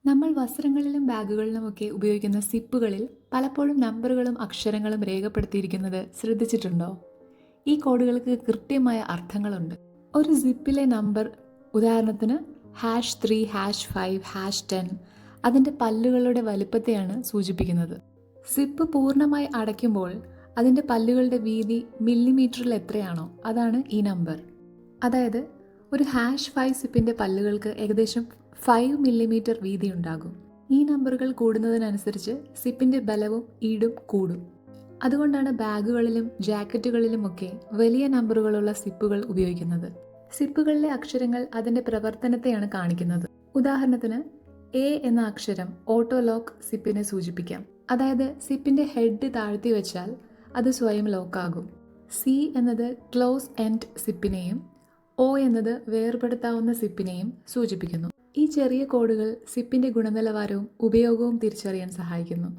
നമ്മൾ വസ്ത്രങ്ങളിലും ബാഗുകളിലുമൊക്കെ ഉപയോഗിക്കുന്ന സിപ്പുകളിൽ പലപ്പോഴും നമ്പറുകളും അക്ഷരങ്ങളും രേഖപ്പെടുത്തിയിരിക്കുന്നത് ശ്രദ്ധിച്ചിട്ടുണ്ടോ? ഈ കോഡുകൾക്ക് കൃത്യമായ അർത്ഥങ്ങളുണ്ട്. ഒരു സിപ്പിലെ നമ്പർ, ഉദാഹരണത്തിന് #3, #5, #10, അതിൻ്റെ പല്ലുകളുടെ വലുപ്പത്തെയാണ് സൂചിപ്പിക്കുന്നത്. സിപ്പ് പൂർണ്ണമായി അടയ്ക്കുമ്പോൾ അതിൻ്റെ പല്ലുകളുടെ വീതി മില്ലിമീറ്ററിൽ എത്രയാണോ അതാണ് ഈ നമ്പർ. അതായത് ഒരു #5 സിപ്പിൻ്റെ പല്ലുകൾക്ക് ഏകദേശം 5 മില്ലിമീറ്റർ വീതിയുണ്ടാകും. ഈ നമ്പറുകൾ കൂടുന്നതിനനുസരിച്ച് സിപ്പിൻ്റെ ബലവും ഈടും കൂടും. അതുകൊണ്ടാണ് ബാഗുകളിലും ജാക്കറ്റുകളിലുമൊക്കെ വലിയ നമ്പറുകളുള്ള സിപ്പുകൾ ഉപയോഗിക്കുന്നത്. സിപ്പുകളിലെ അക്ഷരങ്ങൾ അതിൻ്റെ പ്രവർത്തനത്തെയാണ് കാണിക്കുന്നത്. ഉദാഹരണത്തിന് എ എന്ന അക്ഷരം ഓട്ടോ ലോക്ക് സിപ്പിനെ സൂചിപ്പിക്കാം. അതായത് സിപ്പിൻ്റെ ഹെഡ് താഴ്ത്തി വെച്ചാൽ അത് സ്വയം ലോക്കാകും. സി എന്നത് ക്ലോസ് എൻഡ് സിപ്പിനെയും ഒ എന്നത് വേർപെടുത്താവുന്ന സിപ്പിനെയും സൂചിപ്പിക്കുന്നു. ഈ ചെറിയ കോഡുകൾ സിപ്പിൻ്റെ ഗുണനിലവാരവും ഉപയോഗവും തിരിച്ചറിയാൻ സഹായിക്കുന്നു.